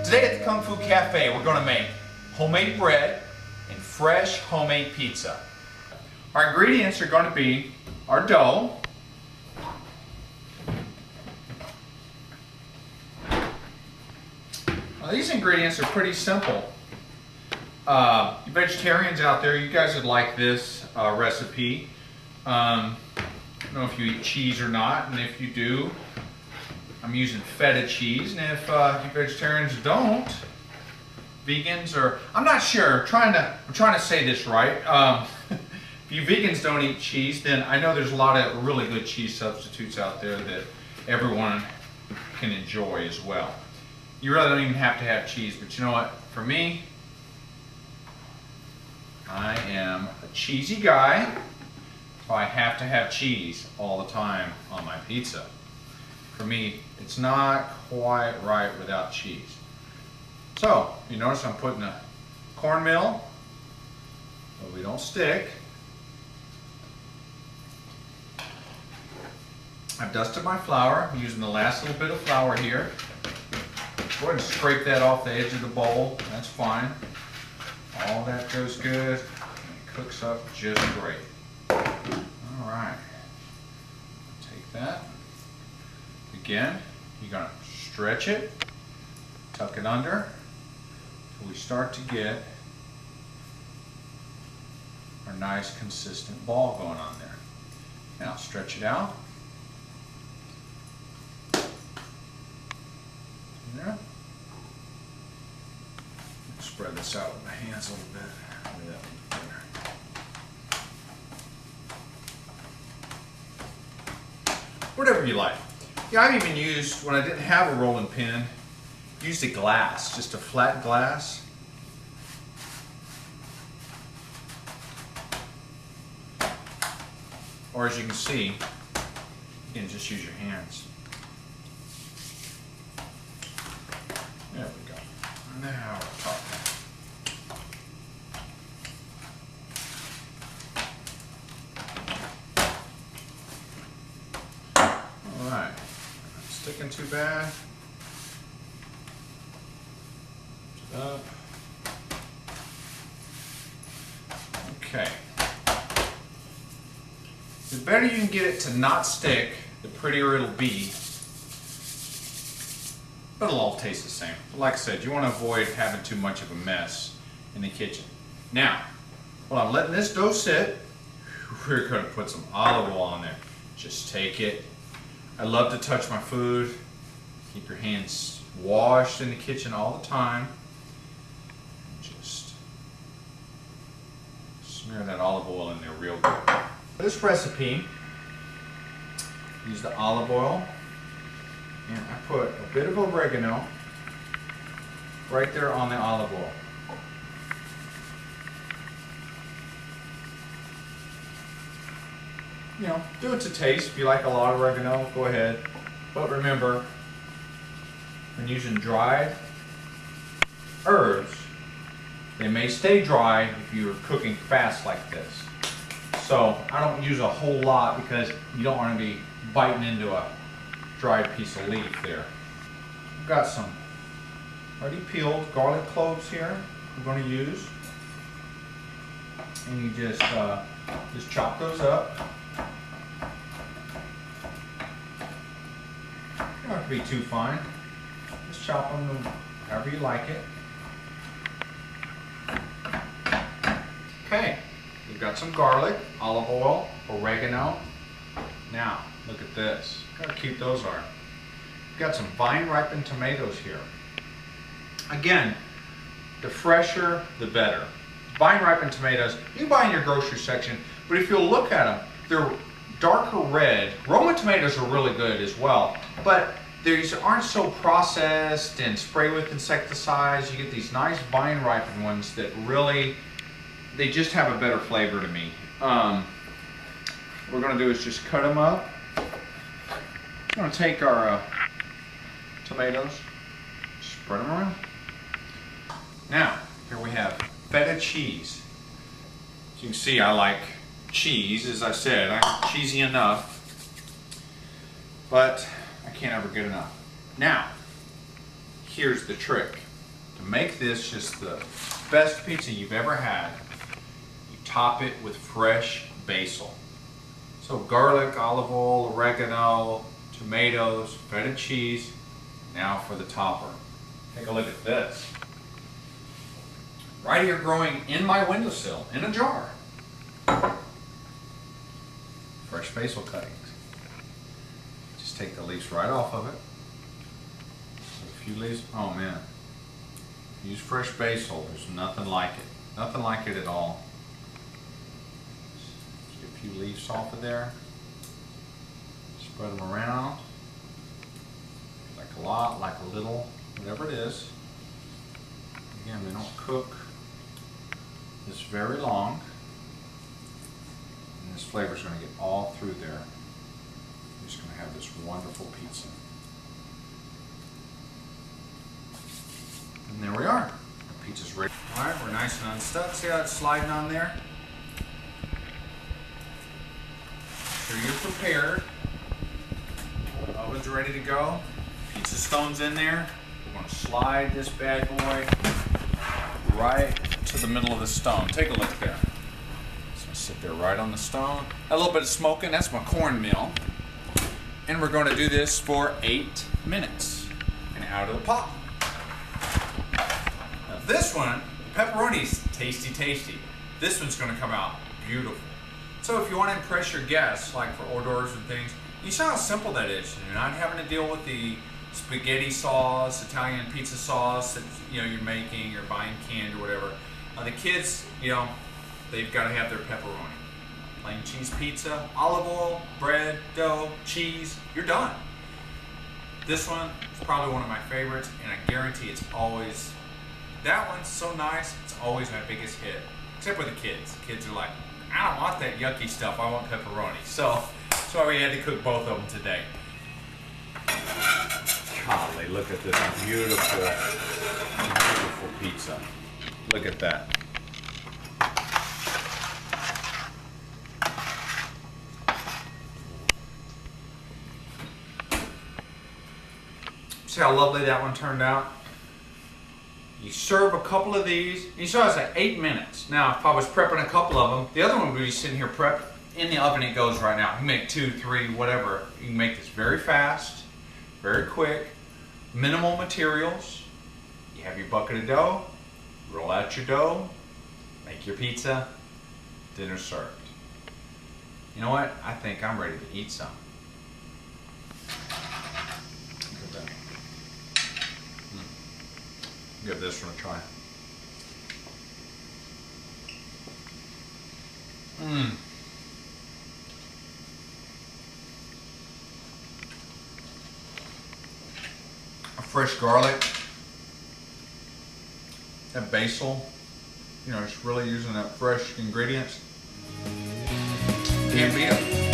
Today at the Kung Fu Cafe, we're going to make homemade bread and fresh homemade pizza. Our ingredients are going to be our dough, now, these ingredients are pretty simple. You vegetarians out there, you guys would like this recipe. I don't know if you eat cheese or not, and if you do, I'm using Feta cheese, and if you vegetarians don't, vegans or I'm not sure. I'm trying to say this right. If you vegans don't eat cheese, then I know there's a lot of really good cheese substitutes out there that everyone can enjoy as well. You really don't even have to have cheese, but you know what? For me, I am a cheesy guy, so I have to have cheese all the time on my pizza. For me, it's not quite right without cheese. So, you notice I'm putting the cornmeal, so we don't stick. I've dusted my flour. I'm using the last little bit of flour here. Go ahead and scrape that off the edge of the bowl. That's fine. All that goes good. And it cooks up just great. All right. Take that. Again, you're going to stretch it, tuck it under, until we start to get our nice consistent ball going on there. Now stretch it out. There. Spread this out with my hands a little bit. Whatever you like. Yeah, I've even used, when I didn't have a rolling pin, used a glass, just a flat glass. Or as you can see, you can just use your hands. There we go. Now we're talking. All right. Not sticking too bad. Up. Okay. The better you can get it to not stick, the prettier it'll be. But it'll all taste the same. Like I said, you want to avoid having too much of a mess in the kitchen. Now, while I'm letting this dough sit, we're going to put some olive oil on there. Just take it. I love to touch my food. Keep your hands washed in the kitchen all the time. Just smear that olive oil in there real good. For this recipe, use the olive oil. And I put a bit of oregano right there on the olive oil. You know, do it to taste. If you like a lot of oregano, go ahead. But remember, when using dried herbs, they may stay dry if you're cooking fast like this. So I don't use a whole lot because you don't want to be biting into a dried piece of leaf there. I've got some already peeled garlic cloves here we're going to use. And you just chop those up. You don't have to be too fine. Just chop them however you like it. Okay, we've got some garlic, olive oil, oregano. Now, look at this. Gotta keep those on. We've got some vine-ripened tomatoes here. Again, the fresher, the better. Vine-ripened tomatoes, you can buy in your grocery section, but if you'll look at them, they're darker red. Roma tomatoes are really good as well, but these aren't so processed and sprayed with insecticides. You get these nice vine-ripened ones that really, they just have a better flavor to me. What we're gonna do is just cut them up. We're going to take our tomatoes, spread them around. Now, here we have feta cheese. As you can see, I like cheese, as I said. I'm cheesy enough, but I can't ever get enough. Now, here's the trick. To make this just the best pizza you've ever had, you top it with fresh basil. So garlic, olive oil, oregano, tomatoes, feta cheese. Now for the topper. Take a look at this. Right here growing in my windowsill, in a jar. Fresh basil cuttings. Just take the leaves right off of it. A few leaves, oh man. Use fresh basil, there's nothing like it. Nothing like it at all. Just get a few leaves off of there. Spread them around. Like a lot, like a little, whatever it is. Again, they don't cook this very long. And this flavor is going to get all through there. You're just going to have this wonderful pizza. And there we are. The pizza's ready. All right, we're nice and unstuck. See how it's sliding on there? Sure you're prepared. Oven's ready to go. Pizza stone's in there. We're going to slide this bad boy right to the middle of the stone. Take a look there. It's going to sit there right on the stone. A little bit of smoking. That's my cornmeal. And we're going to do this for 8 minutes. And out of the pot. Now this one, the pepperoni's tasty, tasty. This one's going to come out beautiful. So if you want to impress your guests, like for hors d'oeuvres and things, you saw how simple that is. You're not having to deal with the spaghetti sauce, Italian pizza sauce that you're making or buying canned or whatever. The kids, they've got to have their pepperoni. Plain cheese pizza, olive oil, bread, dough, cheese, you're done. This one is probably one of my favorites, and I guarantee it's always, that one's so nice, it's always my biggest hit. Except with the kids. Kids are like, I don't want that yucky stuff, I want pepperoni. So that's why we had to cook both of them today. Golly, look at this beautiful, beautiful pizza. Look at that. See how lovely that one turned out? You serve a couple of these. You saw it's at 8 minutes. Now, if I was prepping a couple of them, the other one would be sitting here prepped. In the oven it goes right now. You can make 2, 3, whatever. You can make this very fast, very quick, minimal materials. You have your bucket of dough, roll out your dough, make your pizza, dinner served. You know what? I think I'm ready to eat some. Look at that. Give this one a try. Fresh garlic, that basil, just really using that fresh ingredients. Can't beat it.